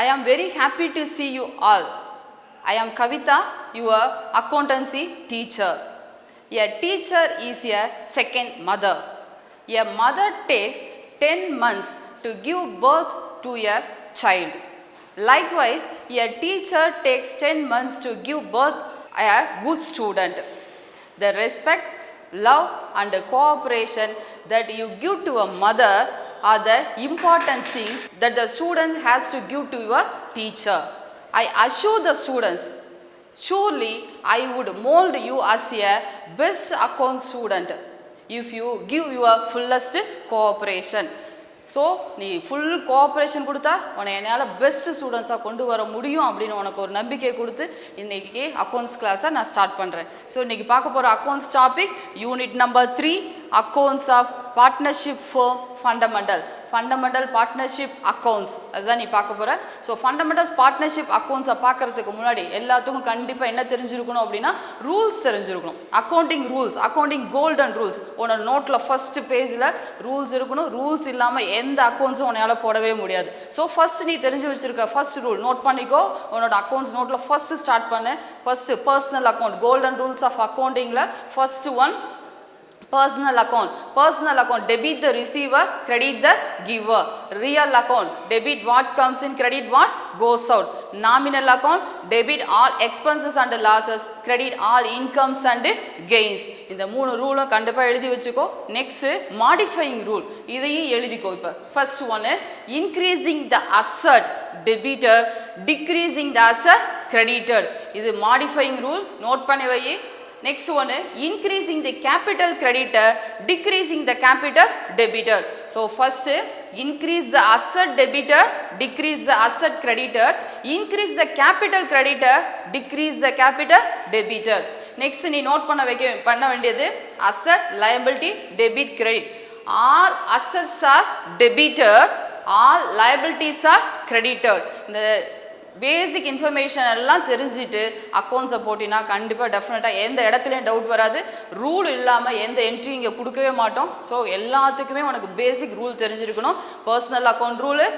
I am very happy to see you all. I am Kavita, your accountancy teacher. A teacher is a second mother. A mother takes 10 months to give birth to a child. Likewise, a teacher takes 10 months to give birth to a good student. The respect, love and cooperation that you give to a mother are the important things that the student has to give to your teacher. I assure the students, surely I would mold you as a best account student if you give your fullest cooperation. So நீ full cooperation கொடுத்தா உன்னை என்னால் best ஸ்டூடெண்ட்ஸாக கொண்டு வர முடியும் அப்படின்னு உனக்கு ஒரு நம்பிக்கை கொடுத்து இன்றைக்கி அக்கௌண்ட்ஸ் கிளாஸை நான் ஸ்டார்ட் பண்ணுறேன். ஸோ இன்றைக்கி பார்க்க போகிற accounts topic unit number 3 accounts of partnership firm fundamental partnership accounts அதுதான் நீ பார்க்க போகிற. ஸோ ஃபண்டமெண்டல் பார்ட்னர்ஷிப் அக்கௌண்ட்ஸை பார்க்குறதுக்கு முன்னாடி எல்லாத்துக்கும் கண்டிப்பாக என்ன தெரிஞ்சிருக்கணும் அப்படின்னா ரூல்ஸ் தெரிஞ்சிருக்கணும். Accounting rules, accounting golden rules உன்னோட நோட்டில் ஃபஸ்ட்டு பேஜில் ரூல்ஸ் இருக்கணும். ரூல்ஸ் இல்லாமல் எந்த அக்கௌண்ட்ஸும் உன்னால் போடவே முடியாது. ஸோ ஃபஸ்ட் நீ தெரிஞ்சு வச்சுருக்க ஃபஸ்ட் ரூல் நோட் பண்ணிக்கோ. உன்னோட அக்கௌண்ட்ஸ் நோட்டில் ஃபஸ்ட்டு ஸ்டார்ட் பண்ணு. First personal account, golden rules of அக்கௌண்டிங்கில் first one personal account debit the receiver, credit the giver. Real account debit what comes in, credit what goes out. Nominal account debit all expenses and losses, credit all incomes and gains. இந்த மூணு ரூலும் கண்டிப்பாக எழுதி வச்சுக்கோ. Next modifying rule, இதையும் எழுதிக்கோ. இப்போ first ஒன்று increasing the asset debtor, decreasing the asset creditor. இது modifying rule, note பண்ணி வை. Next one, increasing the capital creditor, decreasing the capital debitor. So first, increase the asset debitor, decrease the asset creditor, increase the capital creditor, decrease the capital debitor. Next, நீ note பண்ண வேண்டியது asset, liability, debit, credit. All assets are debited, all liabilities are credited. இந்த பேசிக் information எல்லாம் தெரிஞ்சுட்டு அக்கௌண்ட்ஸை போட்டினா கண்டிப்பாக டெஃபினட்டாக எந்த இடத்துலையும் டவுட் வராது. ரூல் இல்லாமல் எந்த என்ட்ரி இங்கே கொடுக்கவே மாட்டோம். ஸோ எல்லாத்துக்குமே உனக்கு பேசிக் ரூல் தெரிஞ்சிருக்கணும். Personal account rule,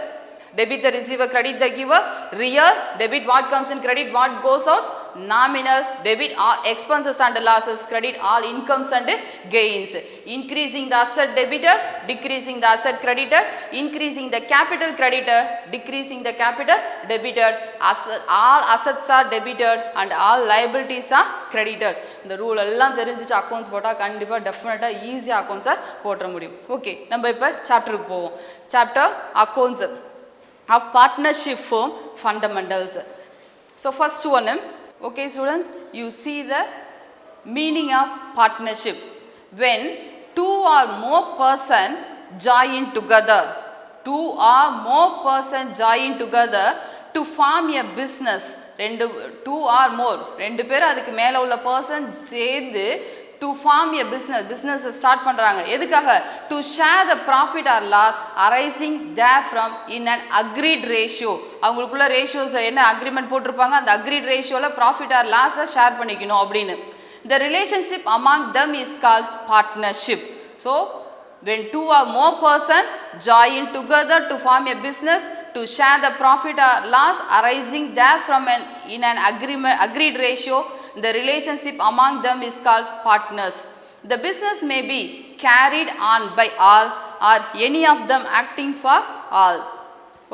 debit the receiver, credit the giver. Real debit what comes in, credit what goes out. Nominal debit all expenses and losses, credit all incomes and gains. Increasing the asset debitor, decreasing the asset creditor, increasing the capital creditor, decreasing the capital debitor. All assets are debited and all liabilities are credited. இந்த rule எல்லாம் தெரிஞ்சுட்டு accounts போட்டால் கண்டிப்பாக டெஃபினட்டாக ஈஸியாக அக்கௌண்ட்ஸை போட்டுற முடியும். Okay, நம்ம இப்போ சாப்டருக்கு போவோம். Chapter accounts of partnership firm fundamentals. So first one, okay students, you see the meaning of partnership. When two or more person join together, to form a business. two or more ரெண்டு பேர் அதுக்கு மேலே உள்ள person சேர்ந்து to form a business start பண்ணுறாங்க. எதுக்காக? to share the profit or loss arising therefrom in an agreed ratio. அவங்களுக்குள்ள ratios என்ன அக்ரிமெண்ட் போட்டிருப்பாங்க, அந்த agreed ரேஷியோவில் ப்ராஃபிட் ஆர் லாஸை ஷேர் பண்ணிக்கணும் அப்படின்னு. the relationship among them is called partnership. so when two or more person join together to form a business to share the profit or loss arising therefrom in an agreed ratio, the relationship among them is called partners. The business may be carried on by all or any of them acting for all.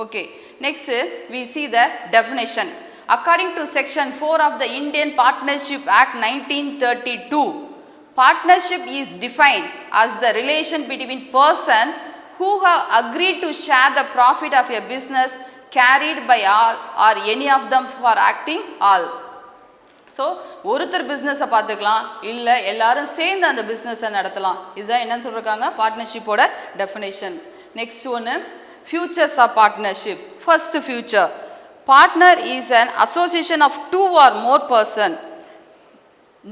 Okay, next we see the definition. According to section 4 of the Indian Partnership Act 1932, partnership is defined as the relation between person who have agreed to share the profit of a business carried by all or any of them for acting all. So ஒருத்தர் பிஸ்னஸை பார்த்துக்கலாம், இல்லை எல்லாரும் சேர்ந்து அந்த பிஸ்னஸை நடத்தலாம். இதுதான் என்னன்னு சொல்லியிருக்காங்க பார்ட்னர்ஷிப்போட டெஃபினேஷன். நெக்ஸ்ட் ஒன்று features of partnership. First feature, partner is an association of two or more person.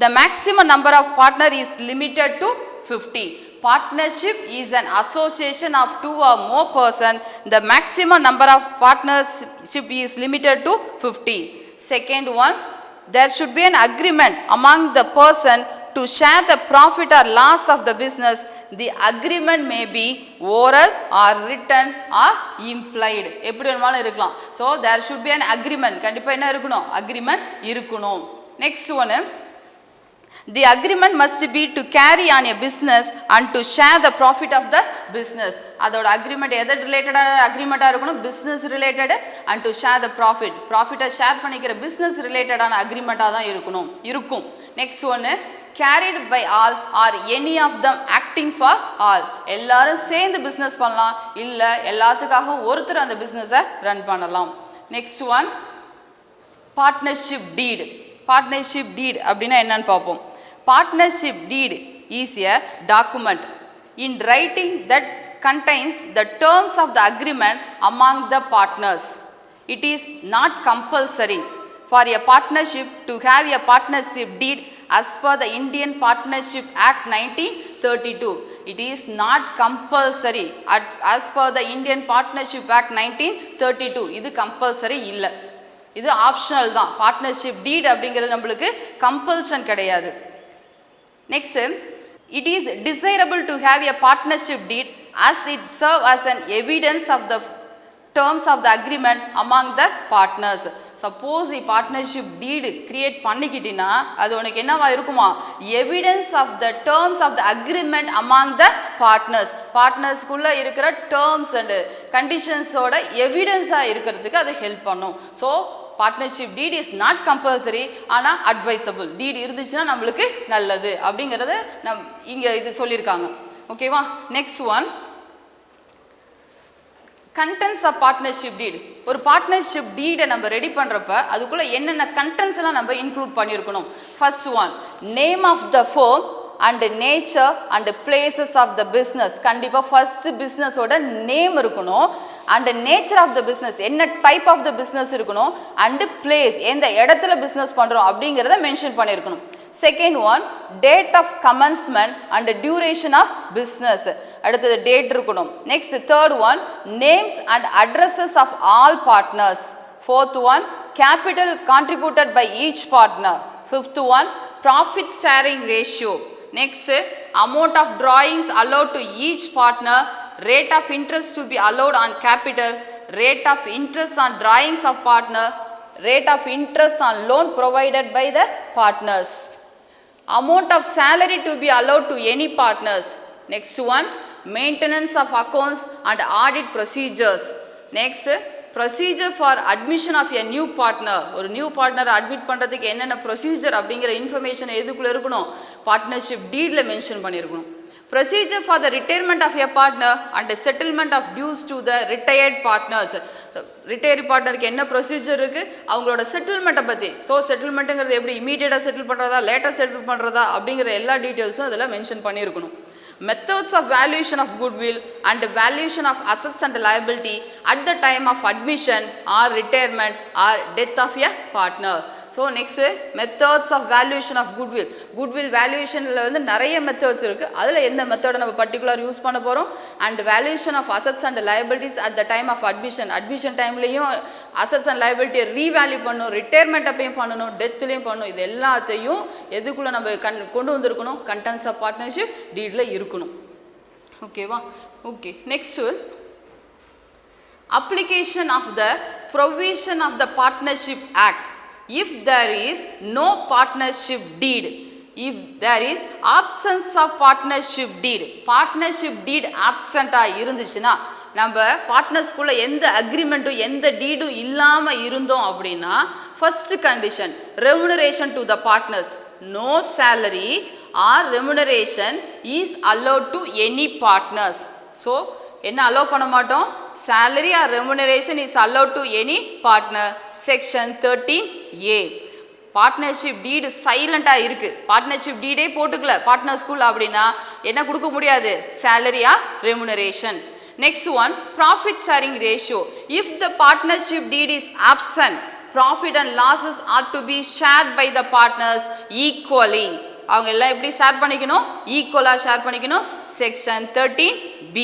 The maximum number of partner is limited to 50. Partnership is an association of two or more person. The maximum number of partnership is limited to 50. Second one, there should be an agreement among the person to share the profit or loss of the business, the agreement may be oral or written or implied. எப்படி வேணுமாலும் இருக்கலாம். So there should be an agreement. கண்டிப்பா என்ன இருக்கணும்? agreement இருக்கணும். Next one, the agreement must be to carry on a business and to share the profit of the business. அதோட agreement எது ரிலேட்டடான agreement-ஆ இருக்கணும்? business related and to share the profit. profit-ஐ share பண்ணிக்கிற business related-ஆன agreement-ஆ தான் இருக்கும். Next one, carried by all or any of them acting for all. எல்லாரும் சேர்ந்து business பண்ணலாம், இல்ல எல்லாத்துக்காக ஒருத்தர் அந்த business-ஐ run பண்ணலாம். Next one, partnership deed. partnership deed அப்படின்னா என்னன்னு பார்ப்போம். partnership deed is a document in writing that contains the terms of the agreement among the partners. It is not compulsory for a partnership to have a partnership deed as per the Indian Partnership Act 1932. It is not compulsory as per the Indian Partnership Act 1932. இது compulsory இல்லை, இது optional தான். Partnership டீட் அப்படிங்கிறது நம்மளுக்கு compulsion கிடையாது. Next, it is desirable to have a partnership deed as it serve as an evidence of the terms of the agreement among the partners. Suppose partnership deed create பண்ணிக்கிட்டினா அது உனக்கு என்னவா இருக்குமா? Evidence of the terms of the agreement among the partners. பார்ட்னர்ஸ்குள்ளே இருக்கிற terms and கண்டிஷன்ஸோட எவிடன்ஸாக இருக்கிறதுக்கு அது ஹெல்ப் பண்ணும். So partnership deed is not compulsory, ஆனால் அட்வைசபிள். டீட் இருந்துச்சுன்னா நம்மளுக்கு நல்லது அப்படிங்கிறத இங்கே இது சொல்லியிருக்காங்க. ஓகேவா? Next one, contents of partnership deed. ஒரு பார்ட்னர்ஷிப் டீடை நம்ம ரெடி பண்ணுறப்ப அதுக்குள்ளே என்னென்ன கண்டென்ட்ஸ் எல்லாம் நம்ம இன்க்ளூட் பண்ணியிருக்கணும். First one, name of the firm and nature and places of the business. கண்டிப்பாக ஃபர்ஸ்ட் பிஸ்னஸோட நேம் இருக்கணும், and nature of the business, என்ன டைப் ஆஃப் த பிஸ்னஸ் இருக்கணும், அண்டு பிளேஸ், எந்த இடத்துல பிஸ்னஸ் பண்ணுறோம் அப்படிங்கிறத மென்ஷன் பண்ணியிருக்கணும். Second one, date of commencement and duration of business. அடுத்தது டேட் இருக்கணும். Next third one, names and addresses of all partners. Fourth one, capital contributed by each partner. Fifth one, profit sharing ratio. Next, amount of drawings allowed to each partner, rate of interest to be allowed on capital, rate of interest on drawings of partner, rate of interest on loan provided by the partners, amount of salary to be allowed to any partners. Next one, maintenance of accounts and audit procedures. Next, procedure for admission of a new partner. ஒரு new பார்ட்னரை admit பண்ணுறதுக்கு என்னென்ன procedure அப்படிங்கிற information எதுக்குள்ளே இருக்கணும்? Partnership டீடில் mention பண்ணியிருக்கணும். Procedure for the retirement of a partner and the settlement of dues to the retired partners. Retire பார்ட்னருக்கு என்ன procedure இருக்குது, அவங்களோட செட்டில்மெண்ட்டை பற்றி. ஸோ செட்டில்மெண்ட்டுங்கிறது எப்படி இமீடியட்டாக செட்டில் பண்ணுறதா, லேட்டாக செட்டில் பண்ணுறதா அப்படிங்கிற எல்லா டீட்டெயில்ஸும் அதில் மென்ஷன் பண்ணியிருக்கணும். Methods of valuation of goodwill and valuation of assets and liability at the time of admission or retirement or death of a partner. So next, methods of valuation of goodwill. Goodwill valuationல வந்து நிறைய methods இருக்குது, அதில் எந்த மெத்தடை நம்ம particular use பண்ண போகிறோம். And valuation of assets and liabilities at the time of admission. Admission டைம்லையும் அசட்ஸ் அண்ட் லைபிலிட்டியை ரீவேல்யூ பண்ணணும், ரிட்டையர்மெண்ட் அப்பையும் பண்ணணும், டெத்துலேயும் பண்ணணும். இது எல்லாத்தையும் எதுக்குள்ளே நம்ம கொண்டு வந்திருக்கணும்? கண்டென்ட்ஸ் ஆஃப் பார்ட்னர்ஷிப் டீடில் இருக்கணும். ஓகேவா? Okay. Next, application of the provision of the Partnership Act. If there is no partnership deed, if there is absence of partnership deed, partnership deed absent இருந்துச்சுன்னா, நம்ம பார்ட்னர்ஸ்குள்ளே எந்த அக்ரிமெண்ட்டும் எந்த டீடும் இல்லாமல் இருந்தோம் அப்படின்னா, first condition remuneration to the partners. No salary or remuneration is allowed to any partners. So என்ன allow பண்ண மாட்டோம்? salary or remuneration is allowed to any partner. Section 13A. Partnership deed சைலண்டாக இருக்குது, பார்ட்னர்ஷிப் டீடே போட்டுக்கல பார்ட்னர்ஸ்குள்ள அப்படின்னா என்ன கொடுக்க முடியாது? salary or remuneration. Next one, profit sharing ratio. If the partnership deed is absent, profit and losses are to be shared by the partners equally. அவங்க எல்லாம் எப்படி share பண்ணிக்கணும்? ஈக்குவலாக ஷேர் பண்ணிக்கணும். Section 13B.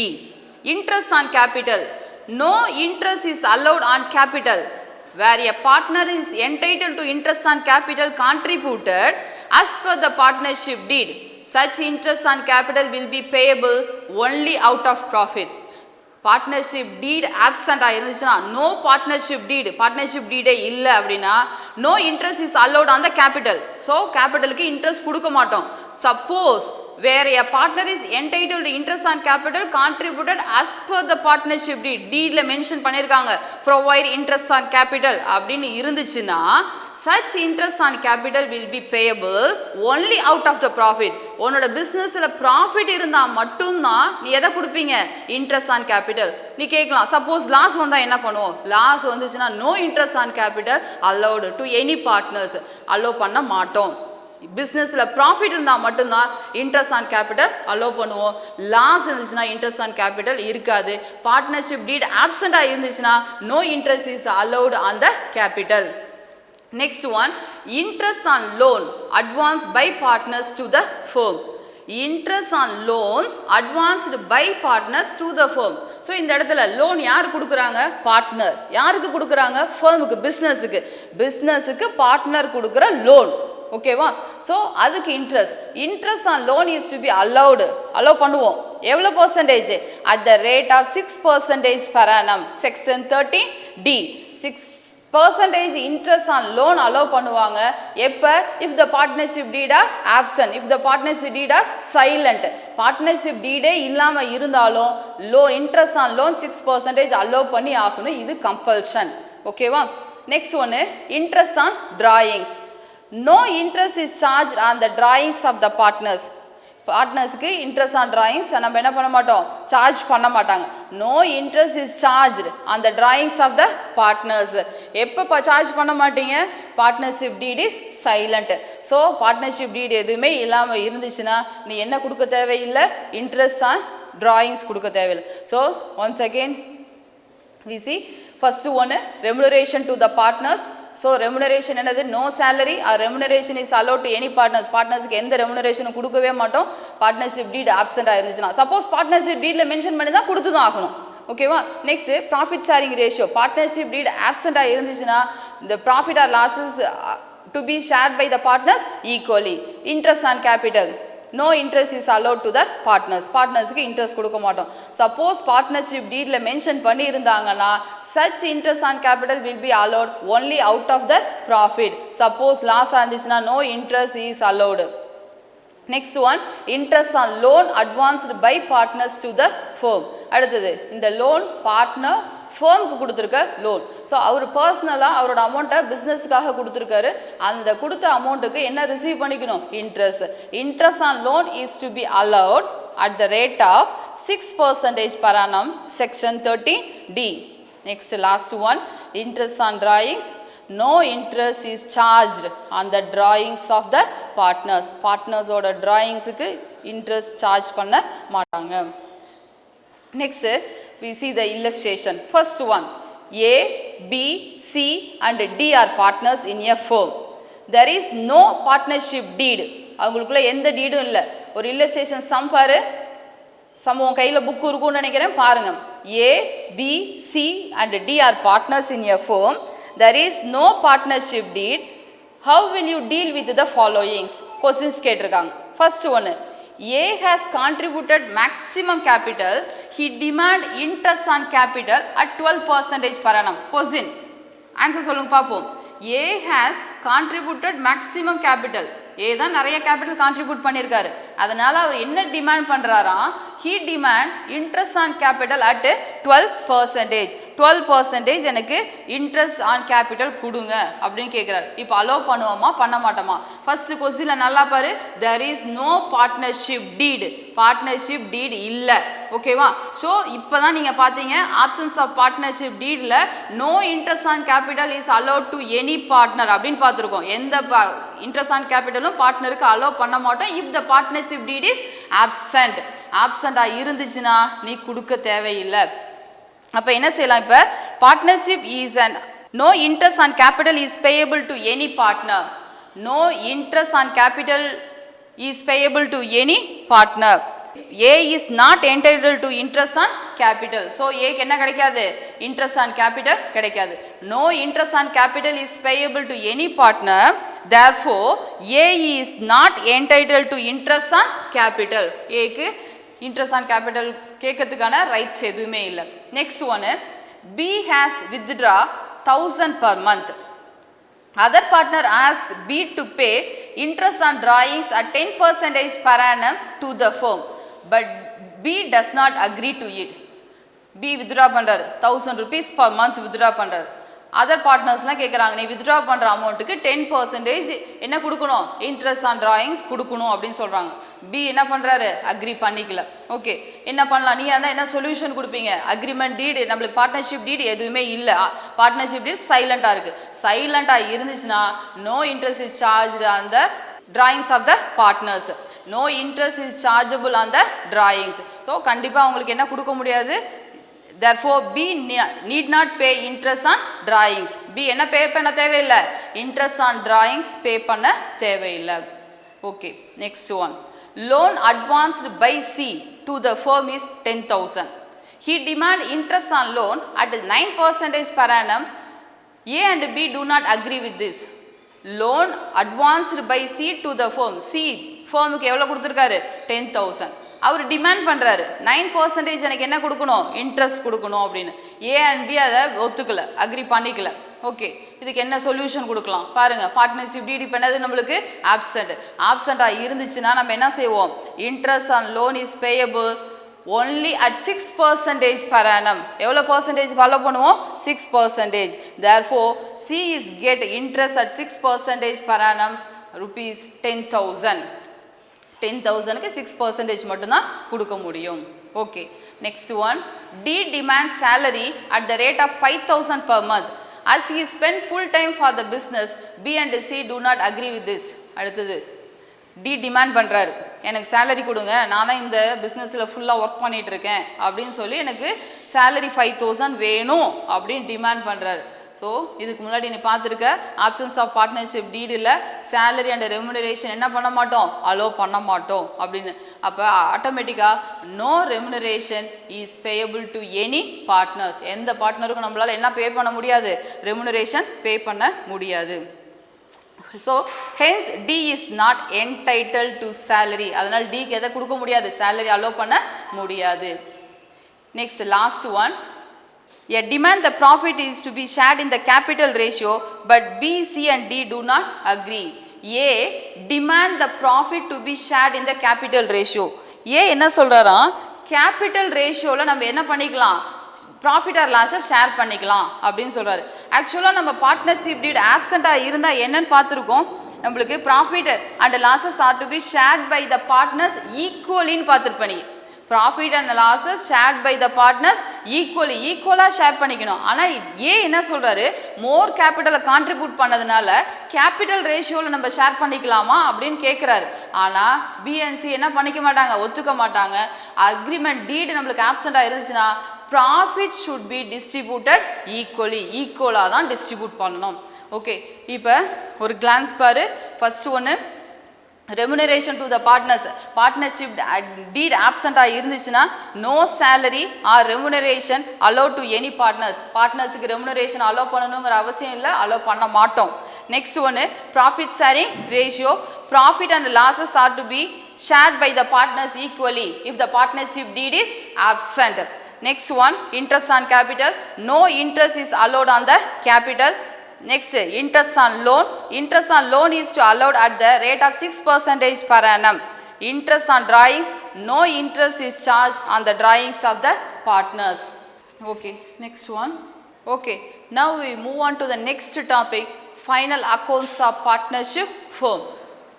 Interest on capital. No interest is allowed on capital. Where a partner is entitled to interest on capital contributed As per the partnership deed, such interest on capital will be payable only out of profit. Partnership deed ஆப்சண்டாக இருந்துச்சுன்னா, no partnership டீடே இல்லை அப்படின்னா no interest is allot on the capital. So கேபிட்டலுக்கு interest கொடுக்க மாட்டோம். Suppose where a partner is entitled interest on capital contributed as per the partnership டீடில் mention பண்ணியிருக்காங்க ப்ரொவைட் இன்ட்ரெஸ்ட் ஆன் கேபிட்டல் அப்படின்னு இருந்துச்சுன்னா, such interest on capital will be payable only out of the profit. உன்னோட பிஸ்னஸில் profit இருந்தால் மட்டும்தான் நீ எதை கொடுப்பீங்க? Interest on capital. நீ கேட்கலாம், சப்போஸ் லாஸ் வந்தால் என்ன பண்ணுவோம்? லாஸ் வந்துச்சுன்னா no interest on capital allowed to any partners, allow பண்ண மாட்டோம். பிஸ்னஸில் ப்ராஃபிட் இருந்தால் மட்டும்தான் இன்ட்ரெஸ்ட் ஆன் கேபிட்டல் அலோவ் பண்ணுவோம். லாஸ் இருந்துச்சுன்னா இன்ட்ரெஸ்ட் ஆன் கேபிட்டல் இருக்காது. பார்ட்னர்ஷிப் டீட் ஆப்சண்டாக இருந்துச்சுன்னா no interest is allowed on the capital. Next one, interest on loan advanced by partners to the firm. Interest on loans advanced by partners to the firm. So இந்த இடத்துல loan யார் கொடுக்குறாங்க? Partner. யாருக்கு கொடுக்குறாங்க? ஃபர்முக்கு, பிஸ்னஸுக்கு பார்ட்னர் கொடுக்குற loan. ஓகேவா? ஸோ அதுக்கு interest on loan is to be allow பண்ணுவோம். எவ்வளோ percentage? At the rate of 6% per annum. Section 13D 6% interest on loan allow பண்ணுவாங்க. எப்போ? If the partnership deed are absent, if the partnership deed are silent. Partnership டீடே இல்லாமல் இருந்தாலும் interest on loan 6% allow பண்ணி ஆகணும். இது கம்பல்ஷன். ஓகேவா? Next ஒன்று, interest on drawings. No interest is charge on the drawings of the பார்ட்னர்ஸுக்கு interest on drawings நம்ம என்ன பண்ண மாட்டோம்? சார்ஜ் பண்ண மாட்டாங்க. No interest is charge on the drawings of the partners. எப்போ சார்ஜ் பண்ண மாட்டீங்க? Partnership deed is silent. So partnership deed எதுவுமே இல்லாமல் இருந்துச்சுன்னா நீ என்ன கொடுக்க தேவையில்லை? இன்ட்ரெஸ்ட் ஆன் டிராயிங்ஸ் கொடுக்க தேவையில்லை. So once again we see first one, remuneration to the partners. So remuneration என்னது? No salary or remuneration is allot to any பார்ட்னர்ஸ்க்கு எந்த ரெமுனரேஷனும் கொடுக்கவே மாட்டோம். பார்ட்னர்ஷிப் டீட் ஆப்சென்ட்டாக இருந்துச்சுன்னா, சப்போஸ் பார்ட்னர்ஷிப் டீடில் மென்ஷன் பண்ணி தான் கொடுத்து தான் ஆகணும். ஓகேவா? Next, profit sharing ratio. Partnership deed ஆப்சென்ட்டாக இருந்துச்சுன்னா இந்த profit or losses to be shared by the partners equally. Interest on capital, no interest is allot to the பார்ட்னர்ஸ்க்கு இன்ட்ரெஸ்ட் கொடுக்க மாட்டோம். சப்போஸ் பார்ட்னர்ஷிப் டீடில் மென்ஷன் பண்ணி இருந்தாங்கன்னா such interest on capital will be allot only out of the profit. Suppose loss இருந்துச்சுன்னா no interest is allot. Next one, interest on loan advanced by partners to the firm. அடுத்தது, இந்த loan partner ஃபர்முக்கு கொடுத்துருக்க loan. So அவர் பர்சனலாக அவரோட அமௌண்ட்டை பிஸ்னஸுக்காக கொடுத்துருக்காரு. அந்த கொடுத்த அமௌண்ட்டுக்கு என்ன ரிசீவ் பண்ணிக்கணும்? Interest on loan is to be allowed at the rate of 6% per annum. Section 13D. Next last one, interest on drawings. No interest is charged on the drawings of the பார்ட்னர்ஸோட டிராயிங்ஸுக்கு interest charge பண்ண மாட்டாங்க. Next, we see the illustration. First one, A, B, C and D are partners in a firm. There is no partnership deed. அவங்களுக்குள்ள எந்த டீடும் இல்லை. ஒரு illustration some பாரு. Some உன் கையில் புக்கு இருக்கும்னு நினைக்கிறேன், பாருங்க. A, B, C and D are partners in a firm. There is no partnership deed. How will you deal with the followings? Questions கேட்டிருக்காங்க. First one, A has contributed maximum capital. He demand interest on capital at 12% per annum. Question. Answer சொல்லுங்க பாப்போம். A has contributed maximum capital. A தான் நிறைய capital contribute பண்ணியிருக்காரு. அதனால அவர் என்ன demand பண்ணுறாரா? he demand interest on capital at 12%. 12% எனக்கு interest on capital கொடுங்க அப்படின்னு கேட்குறாரு. இப்போ அலோவ் பண்ணுவோமா பண்ண மாட்டோமா? ஃபர்ஸ்ட் கொஸ்டினில் நல்லா பாரு. there is no partnership deed. Partnership deed இல்லை. ஓகேவா? ஸோ இப்போ தான் நீங்கள் பார்த்தீங்க ஆப்ஷன்ஸ் ஆஃப் பார்ட்னர்ஷிப் டீடில் no interest on capital is allow to any partner அப்படின்னு பார்த்துருக்கோம். எந்த இன்ட்ரெஸ்ட் ஆன் கேபிட்டலும் பார்ட்னருக்கு அலோவ் பண்ண மாட்டோம். If the partnership deed is ஆப்சண்டாக இருந்துச்சுன்னா நீ கொடுக்க தேவையில்லை. அப்போ என்ன செய்யலாம்? இப்போ partnership is and no interest on capital is payable to any partner. No interest on capital is payable to any partner. A is not entitled to interest on capital. So A க்கு என்ன கிடைக்காது? Interest on capital கிடைக்காது. No interest on capital is payable to any partner. Therefore, A is not entitled to interest on capital. A க்கு interest on capital கேட்கறதுக்கான rights எதுவுமே இல்லை. Next one, B has withdraw 1000 per month. Other partner asked B to pay interest on drawings at 10% per annum to the firm, but B does not agree to it. B withdraw பண்றாரு 1000 rupees per month withdraw பண்றாரு. Other பார்ட்னர்ஸ்லாம் கேட்குறாங்க, நீ withdraw பண்ணுற அமௌண்ட்டுக்கு 10% என்ன கொடுக்கணும், interest on drawings கொடுக்கணும் அப்படின்னு சொல்கிறாங்க. பி என்ன பண்ணுறாரு, அக்ரி பண்ணிக்கல. ஓகே, என்ன பண்ணலாம், நீ அதான் என்ன சொல்யூஷன் கொடுப்பீங்க? அக்ரிமெண்ட் டீடு, நம்மளுக்கு பார்ட்னர்ஷிப் டீடு எதுவுமே இல்லை, பார்ட்னர்ஷிப் டீட் சைலண்ட்டாக இருக்குது. சைலண்ட்டாக இருந்துச்சுன்னா no interest is charged on the drawings of the partners. No interest is chargeable on the drawings. So கண்டிப்பாக அவங்களுக்கு என்ன கொடுக்க முடியாது. Therefore, B need not pay interest on drawings. B என்ன பே பண்ண தேவையில்லை, interest on drawings பே பண்ண தேவையில்லை. Okay, next one. Loan advanced by C to the firm is 10,000. He demand interest on loan at 9% per annum. A and B do not agree with this. Loan advanced by C to the firm. C firmக்கு எவ்வளோ கொடுத்துருக்காரு, 10,000. அவர் demand பண்ணுறாரு 9% எனக்கு என்ன கொடுக்கணும், interest கொடுக்கணும் அப்படின்னு. A and B அதை ஒத்துக்கல, அக்ரி பண்ணிக்கல. ஓகே, இதுக்கு என்ன சொல்யூஷன் கொடுக்கலாம் பாருங்க. பார்ட்னர்ஷிப் டீட் பண்ணது நம்மளுக்கு ஆப்சண்ட்டாக இருந்துச்சுன்னா நம்ம என்ன செய்வோம், interest on loan is payable only at 6% per annum. எவ்வளோ பர்சன்டேஜ் ஃபாலோ பண்ணுவோம், 6%. Therefore, C is get interest at 6% per annum, rupees 10,000. 10,000க்கு 6% மட்டும்தான் கொடுக்க முடியும். Okay, next one. D demands salary at the rate of 5,000 per month. As he spent full time for the business, B and C do not agree with this. அடுத்தது D demand பண்ணுறாரு, எனக்கு salary கொடுங்க, நான் தான் இந்த பிஸ்னஸில் ஃபுல்லாக work பண்ணிகிட்டு இருக்கேன் அப்படின்னு சொல்லி எனக்கு சேலரி 5,000 வேணும் அப்படின்னு டிமாண்ட் பண்ணுறாரு. ஸோ இதுக்கு முன்னாடி நீ பார்த்துருக்க ஆப்சன்ஸ் ஆஃப் பார்ட்னர்ஷிப் டீடில் சேலரி அண்ட் ரெமுனரேஷன் என்ன பண்ண மாட்டோம், அலோவ் பண்ண மாட்டோம் அப்படின்னு. அப்போ ஆட்டோமேட்டிக்காக no remuneration is payable to any partners. எந்த பார்ட்னருக்கும் நம்மளால் என்ன பே பண்ண முடியாது, ரெமுனரேஷன் பே பண்ண முடியாது. So hence D is not entitled to salary. அதனால் டிக்கு எதை கொடுக்க முடியாது, சேலரி அலோவ் பண்ண முடியாது. Next last one. A demand the profit is to be shared in the capital ratio, but B, C and D do not agree. A demand the profit to be shared in the capital ratio. A என்ன சொல்றாரா, capital ரேஷியோவில் நம்ம என்ன பண்ணிக்கலாம், profit R லாஸை share பண்ணிக்கலாம் அப்படின்னு சொல்கிறாரு. ஆக்சுவலாக நம்ம பார்ட்னர்ஷிப் டீட் ஆப்சண்ட்டாக இருந்தால் என்னன்னு பார்த்துருக்கோம், நம்மளுக்கு profit and losses are to be shared by the partners ஈக்குவலின்னு பார்த்துருப்பேன். Profit and losses shared by the partners ஈக்குவலாக ஷேர் பண்ணிக்கணும். ஆனால் ஏ என்ன சொல்கிறாரு, மோர் கேபிட்டலை கான்ட்ரிபியூட் பண்ணதுனால கேபிட்டல் ரேஷியோவில் நம்ம ஷேர் பண்ணிக்கலாமா அப்படின்னு கேட்குறாரு. ஆனால் பிஎன்சி என்ன பண்ணிக்க மாட்டாங்க, ஒத்துக்க மாட்டாங்க. அக்ரிமெண்ட் டீடு நம்மளுக்கு ஆப்சண்ட்டாக இருந்துச்சுன்னா ப்ராஃபிட் ஷுட் பி டிஸ்ட்ரிபியூட்டட் ஈக்குவலாக தான் டிஸ்ட்ரிபியூட் பண்ணணும். ஓகே, இப்போ ஒரு கிளான்ஸ் பாரு. ஃபர்ஸ்ட் ஒன்று, remuneration to the partners. Partnership deed ஆப்சண்ட்டாக இருந்துச்சுன்னா no salary or remuneration allow to any partners. பார்ட்னர்ஸுக்கு ரெமுனரேஷன் அலோவ் பண்ணணுங்கிற அவசியம் இல்லை, அலோவ் பண்ண மாட்டோம். நெக்ஸ்ட் ஒன்று, profit sharing ratio. Profit and losses are to be shared by the partners equally if the partnership deed is absent. Next one, interest on capital. No interest is allowed on the capital. Next, interest on loan. Interest on loan is to allowed at the rate of 6% per annum. Interest on drawings. No interest is charged on the drawings of the partners. Okay, next one. Okay, now we move on to the next topic, final accounts of partnership firm.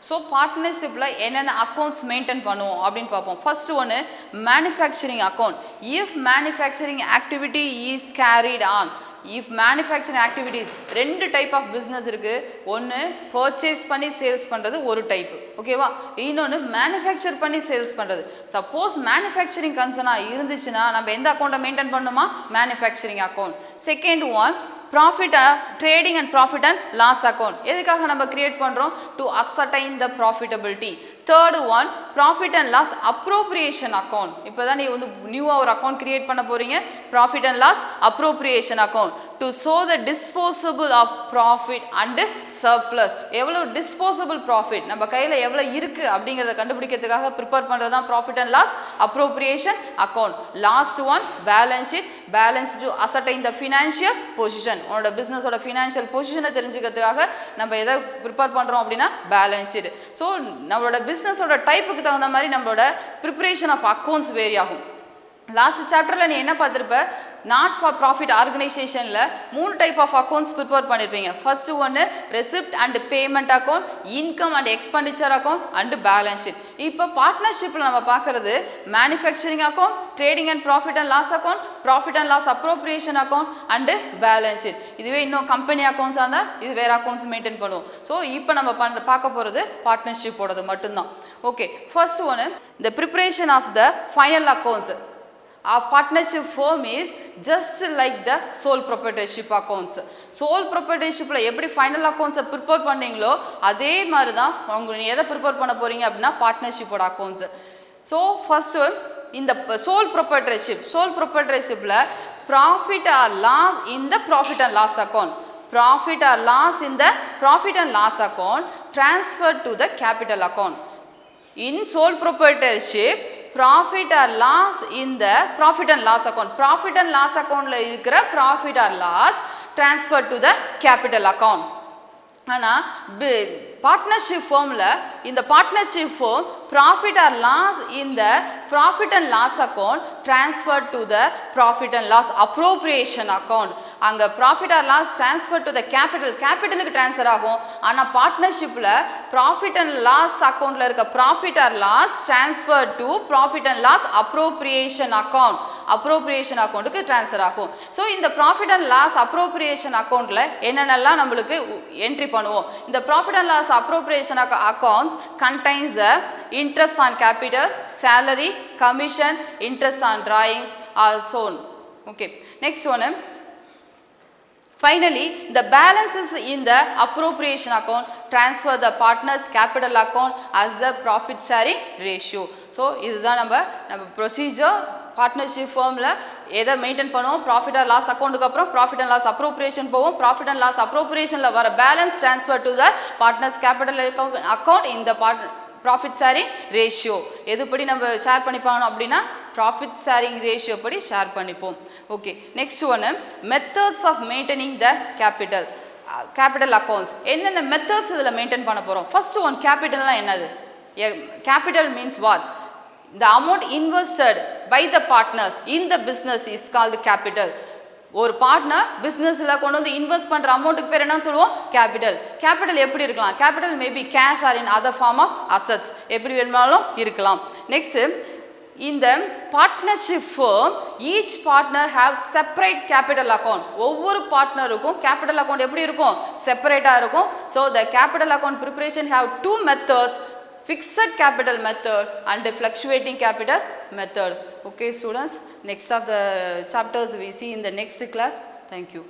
So பார்ட்னர்ஷிப்பில் என்னென்ன accounts maintain பண்ணுவோம் அப்படின்னு பார்ப்போம். First ஒன்று, manufacturing account. If manufacturing activity is carried on. If manufacturing activities, ரெண்டு type of business இருக்குது. ஒன்று purchase பண்ணி சேல்ஸ் பண்ணுறது ஒரு டைப்பு, ஓகேவா. இன்னொன்று மேனுஃபேக்சர் பண்ணி சேல்ஸ் பண்ணுறது. சப்போஸ் மேனுஃபேக்சரிங் கன்சர்னாக இருந்துச்சுன்னா நம்ம எந்த அக்கௌண்ட்டை மெயின்டைன் பண்ணணுமா, manufacturing account. Second one, profit trading and profit and loss account எதுக்காக நம்ம கிரியேட் பண்ணுறோம்? To ascertain the profitability. Third one profit and loss appropriation account. இப்போ தான் நீ வந்து நியூவாக ஒரு அக்கௌண்ட் கிரியேட் பண்ண போகிறீங்க, profit and loss appropriation account. To show the disposable of profit and surplus. எவ்வளோ டிஸ்போசபிள் ப்ராஃபிட் நம்ம கையில் எவ்வளோ இருக்குது அப்படிங்கிறத கண்டுபிடிக்கிறதுக்காக ப்ரிப்பேர் பண்ணுறது தான் profit and loss appropriation account. Last one balance sheet. Balance to ascertain the financial position. உன்னோட பிஸ்னஸோட ஃபினான்ஷியல் பொசிஷனை தெரிஞ்சுக்கிறதுக்காக நம்ம எதை ப்ரிப்பேர் பண்ணுறோம் அப்படின்னா பேலன்ஸ் ஷீட். ஸோ நம்மளோட பிஸ்னஸோட டைப்புக்கு தகுந்த மாதிரி நம்மளோட ப்ரிப்பரேஷன் ஆஃப் அக்கௌண்ட்ஸ் வேரி ஆகும். லாஸ்ட் சாப்டரில் நீ என்ன பார்த்துருப்ப? நாட் ஃபார் ப்ராஃபிட் ஆர்கனைசேஷனில் 3 டைப் ஆஃப் அக்கௌண்ட்ஸ் ப்ரிப்பேர் பண்ணியிருப்பீங்க. ஃபர்ஸ்ட் ஒன்று receipt and payment account, income and expenditure account and balance sheet. இப்போ பார்ட்னர்ஷிப்பில் நம்ம பார்க்குறது manufacturing account, trading and profit and loss account, profit and loss appropriation account and balance sheet. இதுவே இன்னும் company அக்கௌண்ட்ஸாக இருந்தால் இது வேறு அக்கௌண்ட்ஸ் மெயின்டைன் பண்ணுவோம். ஸோ இப்போ நம்ம பார்க்க போகிறது பார்ட்னர்ஷிப்போடது மட்டும்தான். ஓகே, ஃபர்ஸ்ட் ஒன்று the preparation of the final accounts. Our partnership firm is just like the sole proprietorship accounts. Sole proprietorshipல எப்படி ஃபைனல் அக்கௌண்ட்ஸை ப்ரிப்பேர் பண்ணீங்களோ அதே மாதிரி தான் உங்களுக்கு எதை ப்ரிப்பேர் பண்ண போகிறீங்க அப்படின்னா பார்ட்னர்ஷிப்போட அக்கௌண்ட்ஸ். ஸோ ஃபர்ஸ்ட் இந்த சோல் ப்ரொப்ரைட்டர்ஷிப்பில் profit or loss in the profit and loss account. Profit or loss in the profit and loss account transferred to the capital account. In sole proprietorship, profit or loss in the profit and loss account. Profit and loss account la irukra profit or loss transferred to the capital account. ஆனால் partnership ஃபார்மில் இந்த partnership firm profit or loss இந்த profit and loss account transfer to the profit and loss appropriation account. அங்கே profit or loss transfer to the கேபிட்டலுக்கு transfer ஆகும். ஆனால் பார்ட்னர்ஷிப்பில் profit and loss அக்கௌண்ட்டில் இருக்க profit or loss transfer to profit and loss appropriation அக்கௌண்ட்டுக்கு transfer ஆகும். So இந்த ப்ராஃபிட் அண்ட் லாஸ் அப்ரோப்ரியேஷன் அக்கௌண்ட்டில் என்னென்னலாம் நம்மளுக்கு என்ட்ரி பண்ணுவோம். இந்த profit and loss appropriation accounts contains the interest on capital, salary, commission, interest on drawings are shown. Okay, next one. Finally, the balances in the appropriation account transfer the partner's capital account as the profit sharing ratio. So இதுதான் நம்ம procedure. Partnership ஃபார்மில் எதை maintain பண்ணுவோம்? Profit or loss அக்கௌண்ட்டுக்கு அப்புறம் profit and loss appropriation போவோம். Profit and loss அப்ரோப்ரியேஷனில் வர balance transfer to the partners capital account இந்த ப்ராஃபிட் ஷேரிங் ரேஷியோ. எதுபடி நம்ம ஷேர் பண்ணிப்பாங்க அப்படின்னா ப்ராஃபிட் ஷேரிங் ரேஷியோ படி ஷேர் பண்ணிப்போம். ஓகே, நெக்ஸ்ட் ஒன்று methods of maintaining the capital accounts. என்னென்ன மெத்தட்ஸ் இதில் மெயின்டைன் பண்ண போகிறோம்? ஃபர்ஸ்ட் ஒன், கேபிட்டல்னால் என்னது? Capital means what? The amount invested by the partners in the business is called capital. ஒரு பார்ட்னர் பிஸ்னஸில் கொண்டு வந்து இன்வெஸ்ட் பண்ணுற அமௌண்ட்டுக்கு பேர் என்ன சொல்லுவோம்? கேபிட்டல். கேபிட்டல் எப்படி இருக்கலாம்? Capital maybe cash or in other form of assets, எப்படி வேணுமானாலும் இருக்கலாம். நெக்ஸ்ட்டு, இந்த partnership form each partner have separate capital account. ஒவ்வொரு பார்ட்னருக்கும் கேபிட்டல் அக்கௌண்ட் எப்படி இருக்கும்? செப்பரேட்டாக இருக்கும். So the capital account preparation have 2 methods, fixed capital method and fluctuating capital method. Okay students, next of the chapters we see in the next class. Thank you.